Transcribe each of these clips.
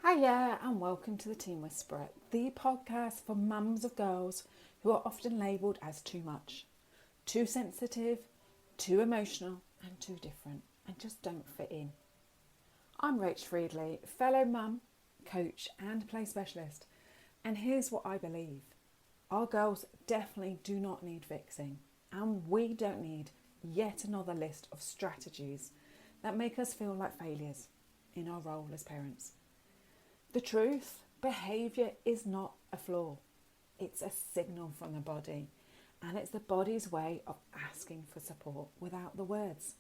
Hiya and welcome to the Teen Whisperer, the podcast for mums of girls who are often labelled as too much, too sensitive, too emotional and too different and just don't fit in. I'm Rach Friedley, fellow mum, coach and play specialist, and here's what I believe. Our girls definitely do not need fixing, and we don't need yet another list of strategies that make us feel like failures in our role as parents. The truth, behaviour is not a flaw. It's a signal from the body, and it's the body's way of asking for support without the words.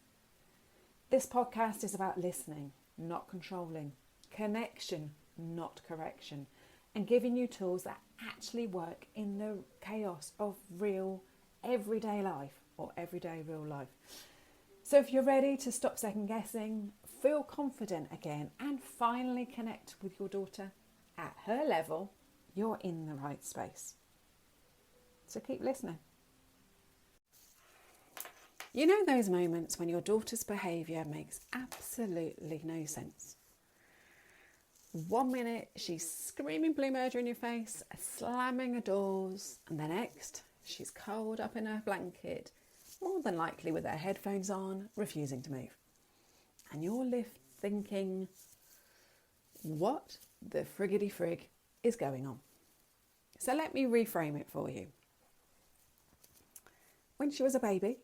This podcast is about listening, not controlling, connection, not correction, and giving you tools that actually work in the chaos of real everyday life or everyday real life. So if you're ready to stop second guessing, feel confident again and finally connect with your daughter at her level, you're in the right space. So keep listening. You know those moments when your daughter's behaviour makes absolutely no sense? 1 minute she's screaming blue murder in your face, slamming her doors, and the next she's curled up in her blanket, more than likely with her headphones on, refusing to move. And you're left thinking, what the friggity frig is going on? So let me reframe it for you. When she was a baby,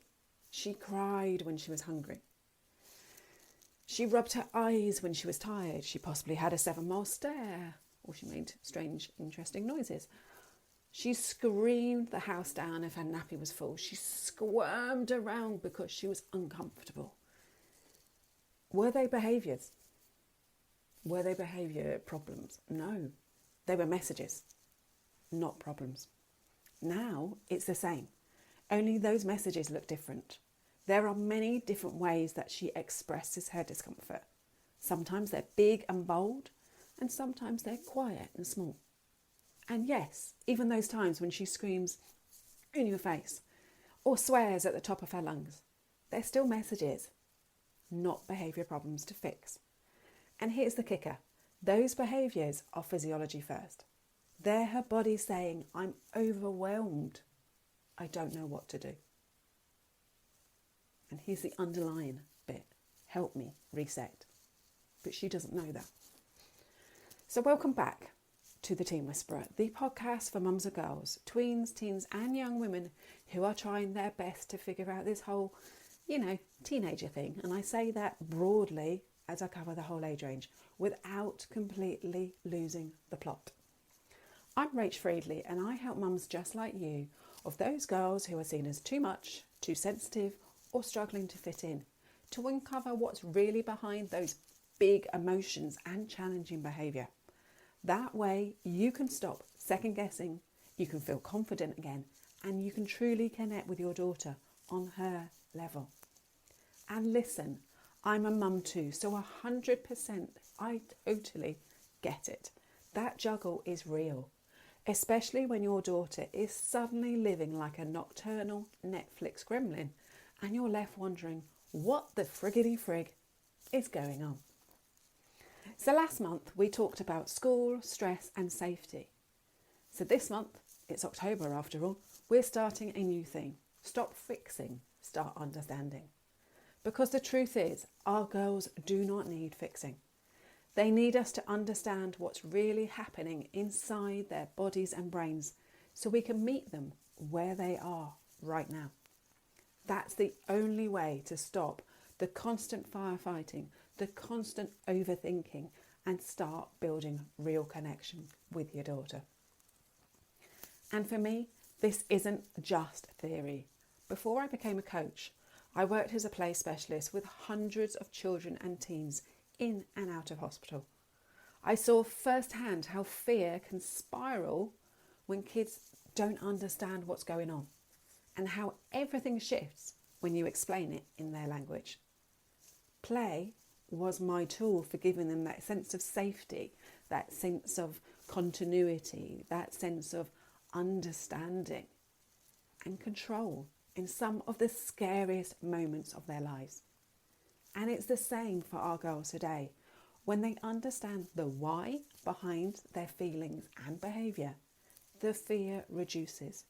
she cried when she was hungry. She rubbed her eyes when she was tired. She possibly had a 7-mile stare, or she made strange, interesting noises. She screamed the house down if her nappy was full. She squirmed around because she was uncomfortable. Were they behaviours? Were they behaviour problems? No, they were messages, not problems. Now it's the same, only those messages look different. There are many different ways that she expresses her discomfort. Sometimes they're big and bold, and sometimes they're quiet and small. And yes, even those times when she screams in your face or swears at the top of her lungs, they're still messages, not behaviour problems to fix. And here's the kicker. Those behaviours are physiology first. They're her body saying, I'm overwhelmed. I don't know what to do. And here's the underlying bit. Help me reset. But she doesn't know that. So welcome back to the Teen Whisperer, the podcast for mums of girls, tweens, teens and young women who are trying their best to figure out this whole, teenager thing. And I say that broadly as I cover the whole age range without completely losing the plot. I'm Rach Friedley and I help mums just like you of those girls who are seen as too much, too sensitive or struggling to fit in, to uncover what's really behind those big emotions and challenging behaviour. That way you can stop second guessing, you can feel confident again, and you can truly connect with your daughter on her level. And listen, I'm a mum too, so 100% I totally get it. That juggle is real, especially when your daughter is suddenly living like a nocturnal Netflix gremlin and you're left wondering what the friggity frig is going on. So last month we talked about school, stress and safety. So this month, it's October after all, we're starting a new theme. Stop fixing, start understanding. Because the truth is, our girls do not need fixing. They need us to understand what's really happening inside their bodies and brains so we can meet them where they are right now. That's the only way to stop the constant firefighting, the constant overthinking, and start building real connection with your daughter. And for me, this isn't just theory. Before I became a coach, I worked as a play specialist with hundreds of children and teens in and out of hospital. I saw firsthand how fear can spiral when kids don't understand what's going on, and how everything shifts when you explain it in their language. Play was my tool for giving them that sense of safety, that sense of continuity, that sense of understanding and control in some of the scariest moments of their lives. And it's the same for our girls today. When they understand the why behind their feelings and behaviour, the fear reduces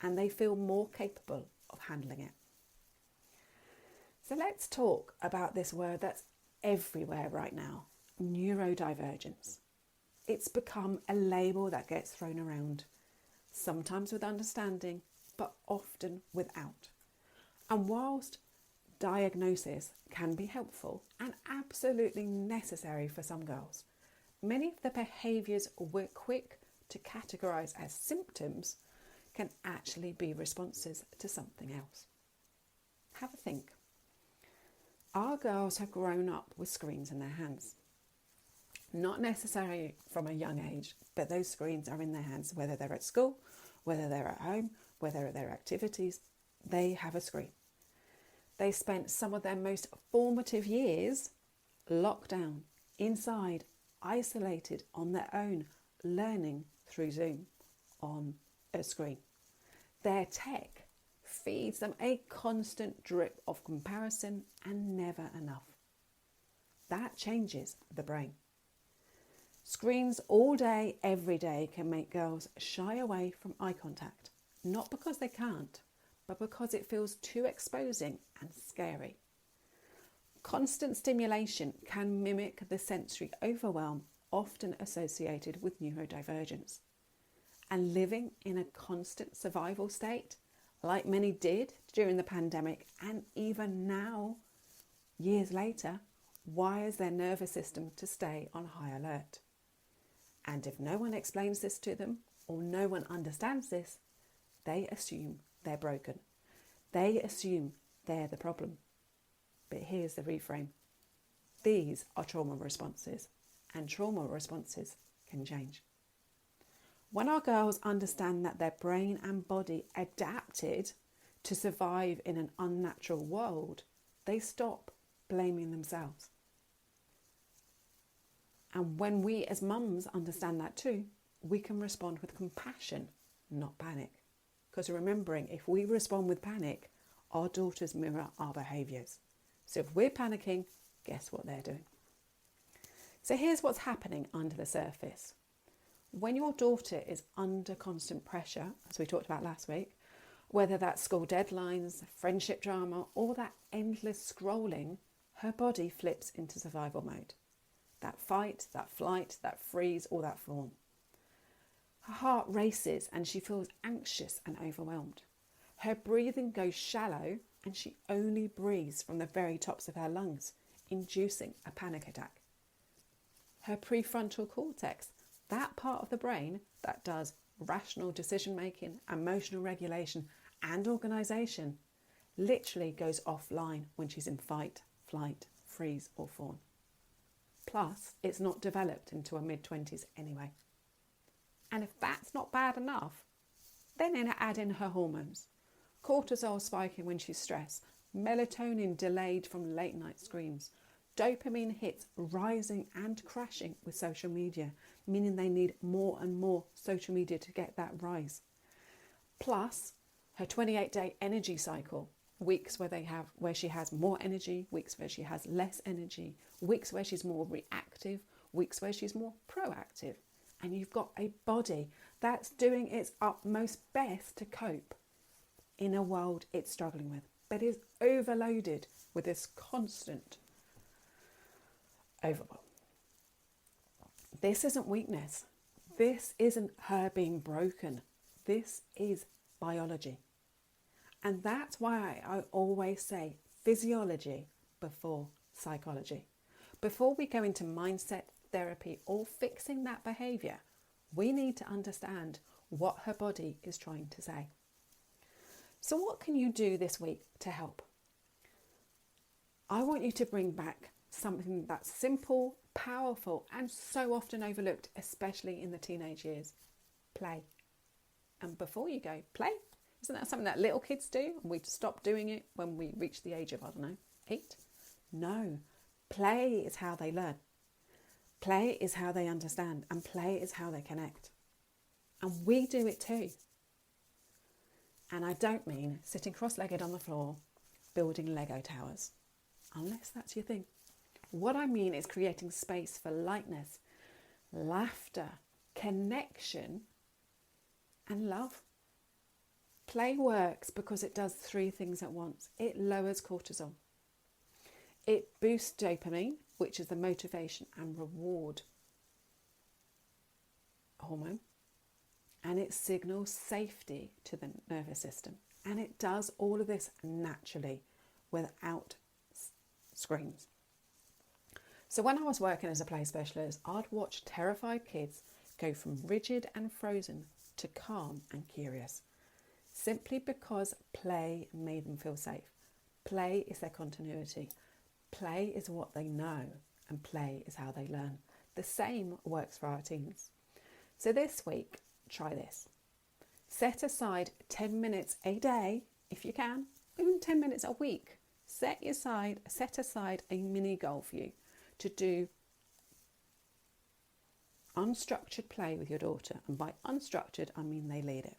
and they feel more capable of handling it. So let's talk about this word that's everywhere right now, neurodivergence. It's become a label that gets thrown around, sometimes with understanding, but often without. And whilst diagnosis can be helpful and absolutely necessary for some girls, many of the behaviours we're quick to categorise as symptoms can actually be responses to something else. Have a think. Our girls have grown up with screens in their hands. Not necessarily from a young age, but those screens are in their hands, whether they're at school, whether they're at home, whether they're activities, they have a screen. They spent some of their most formative years locked down, inside, isolated on their own, learning through Zoom on a screen. Their tech feeds them a constant drip of comparison and never enough. That changes the brain. Screens all day, every day can make girls shy away from eye contact, not because they can't, but because it feels too exposing and scary. Constant stimulation can mimic the sensory overwhelm often associated with neurodivergence. And living in a constant survival state, like many did during the pandemic and even now, years later, wires their nervous system to stay on high alert. And if no one explains this to them or no one understands this, they assume they're broken. They assume they're the problem. But here's the reframe. These are trauma responses, and trauma responses can change. When our girls understand that their brain and body adapted to survive in an unnatural world, they stop blaming themselves. And when we as mums understand that too, we can respond with compassion, not panic. Because remembering, if we respond with panic, our daughters mirror our behaviours. So if we're panicking, guess what they're doing? So here's what's happening under the surface. When your daughter is under constant pressure, as we talked about last week, whether that's school deadlines, friendship drama, or that endless scrolling, her body flips into survival mode. That fight, that flight, that freeze, or that fawn. Her heart races and she feels anxious and overwhelmed. Her breathing goes shallow and she only breathes from the very tops of her lungs, inducing a panic attack. Her prefrontal cortex, that part of the brain that does rational decision making, emotional regulation and organisation, literally goes offline when she's in fight, flight, freeze or fawn. Plus, it's not developed into her mid-20s anyway. And if that's not bad enough, then add in her hormones. Cortisol spiking when she's stressed, melatonin delayed from late night screens, dopamine hits rising and crashing with social media, meaning they need more and more social media to get that rise. Plus, her 28-day energy cycle, weeks where she has more energy, weeks where she has less energy, weeks where she's more reactive, weeks where she's more proactive. And you've got a body that's doing its utmost best to cope in a world it's struggling with, but is overloaded with this constant overwhelm. This isn't weakness. This isn't her being broken. This is biology. And that's why I always say physiology before psychology. Before we go into mindset, therapy, or fixing that behaviour, we need to understand what her body is trying to say. So what can you do this week to help? I want you to bring back something that's simple, powerful, and so often overlooked, especially in the teenage years. Play. And before you go, play. Isn't that something that little kids do? And we stop doing it when we reach the age of, 8? No. Play is how they learn. Play is how they understand. And play is how they connect. And we do it too. And I don't mean sitting cross-legged on the floor, building Lego towers. Unless that's your thing. What I mean is creating space for lightness, laughter, connection, and love. Play works because it does 3 things at once. It lowers cortisol. It boosts dopamine, which is the motivation and reward hormone. And it signals safety to the nervous system. And it does all of this naturally without screens. So when I was working as a play specialist, I'd watch terrified kids go from rigid and frozen to calm and curious, simply because play made them feel safe. Play is their continuity. Play is what they know, and play is how they learn. The same works for our teens. So this week, try this. Set aside 10 minutes a day, if you can, even 10 minutes a week. Set aside a mini goal for you to do unstructured play with your daughter. And by unstructured, I mean they lead it.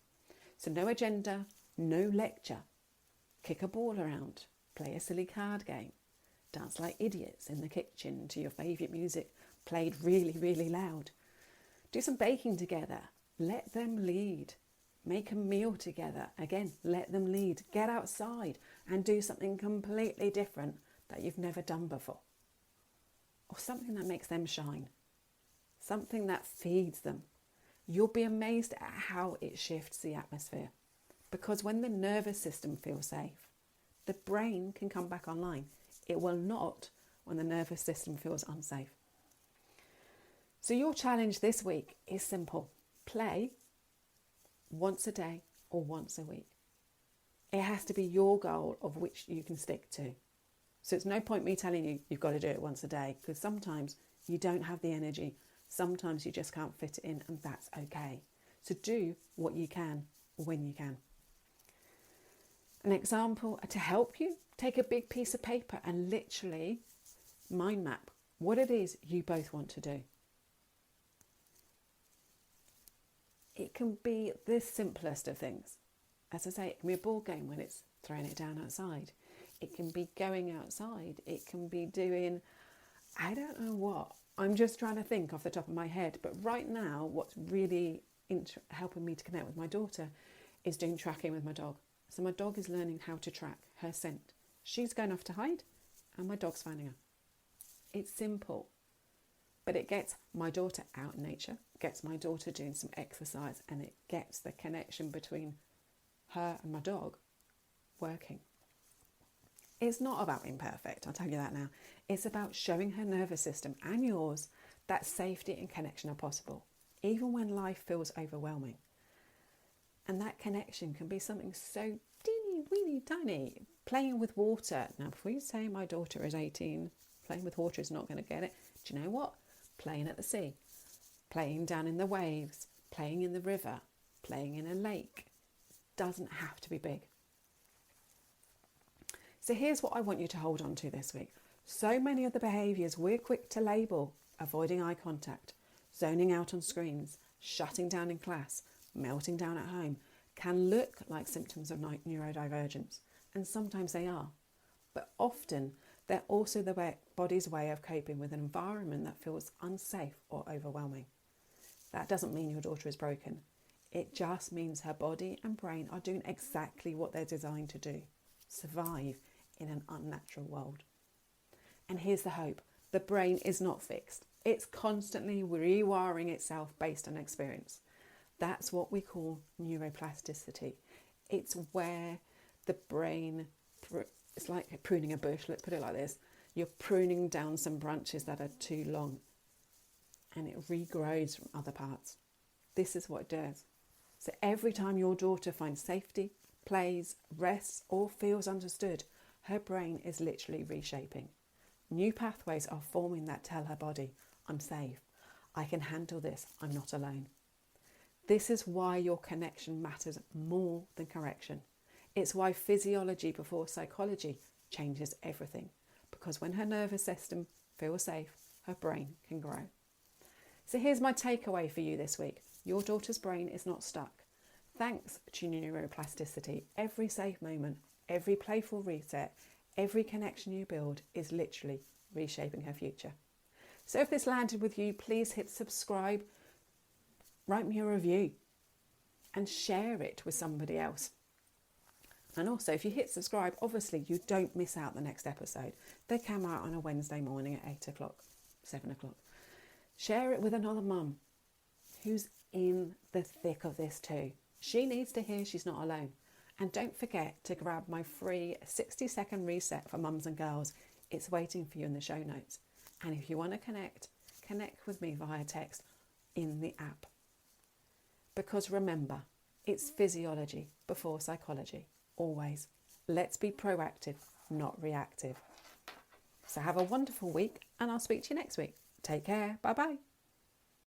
So no agenda, no lecture. Kick a ball around, play a silly card game, dance like idiots in the kitchen to your favourite music played really, really loud. Do some baking together. Let them lead. Make a meal together. Again, let them lead. Get outside and do something completely different that you've never done before. Or something that makes them shine. Something that feeds them. You'll be amazed at how it shifts the atmosphere. Because when the nervous system feels safe, the brain can come back online. It will not when the nervous system feels unsafe. So your challenge this week is simple. Play once a day or once a week. It has to be your goal of which you can stick to. So it's no point me telling you you've got to do it once a day, because sometimes you don't have the energy. Sometimes you just can't fit it in, and that's okay. So do what you can when you can. An example to help you, take a big piece of paper and literally mind map what it is you both want to do. It can be the simplest of things. As I say, it can be a ball game when it's throwing it down outside. It can be going outside. It can be doing, I don't know what. I'm just trying to think off the top of my head. But right now, what's really helping me to connect with my daughter is doing tracking with my dog. So my dog is learning how to track her scent. She's going off to hide and my dog's finding her. It's simple. But it gets my daughter out in nature, gets my daughter doing some exercise, and it gets the connection between her and my dog working. It's not about being perfect, I'll tell you that now. It's about showing her nervous system and yours that safety and connection are possible, even when life feels overwhelming. And that connection can be something so teeny, weeny, tiny. Playing with water. Now, before you say my daughter is 18, playing with water is not going to get it. Do you know what? Playing at the sea, playing down in the waves, playing in the river, playing in a lake. Doesn't have to be big. So here's what I want you to hold on to this week. So many of the behaviours we're quick to label: avoiding eye contact, zoning out on screens, shutting down in class, melting down at home, can look like symptoms of neurodivergence. And sometimes they are. But often they're also the body's way of coping with an environment that feels unsafe or overwhelming. That doesn't mean your daughter is broken. It just means her body and brain are doing exactly what they're designed to do: survive in an unnatural world. And here's the hope. The brain is not fixed. It's constantly rewiring itself based on experience. That's what we call neuroplasticity. It's where the brain, it's like pruning a bush, let's put it like this. You're pruning down some branches that are too long and it regrows from other parts. This is what it does. So every time your daughter finds safety, plays, rests, or feels understood, her brain is literally reshaping. New pathways are forming that tell her body, I'm safe, I can handle this, I'm not alone. This is why your connection matters more than correction. It's why physiology before psychology changes everything. Because when her nervous system feels safe, her brain can grow. So here's my takeaway for you this week. Your daughter's brain is not stuck. Thanks to neuroplasticity, every safe moment, every playful reset, every connection you build is literally reshaping her future. So if this landed with you, please hit subscribe, write me a review and share it with somebody else. And also, if you hit subscribe, obviously you don't miss out the next episode. They come out on a Wednesday morning at 8 o'clock, 7 o'clock. Share it with another mum who's in the thick of this too. She needs to hear she's not alone. And don't forget to grab my free 60-second reset for mums and girls. It's waiting for you in the show notes. And if you want to connect with me via text in the app. Because remember, it's physiology before psychology. Always. Let's be proactive, not reactive. So have a wonderful week and I'll speak to you next week. Take care. Bye-bye.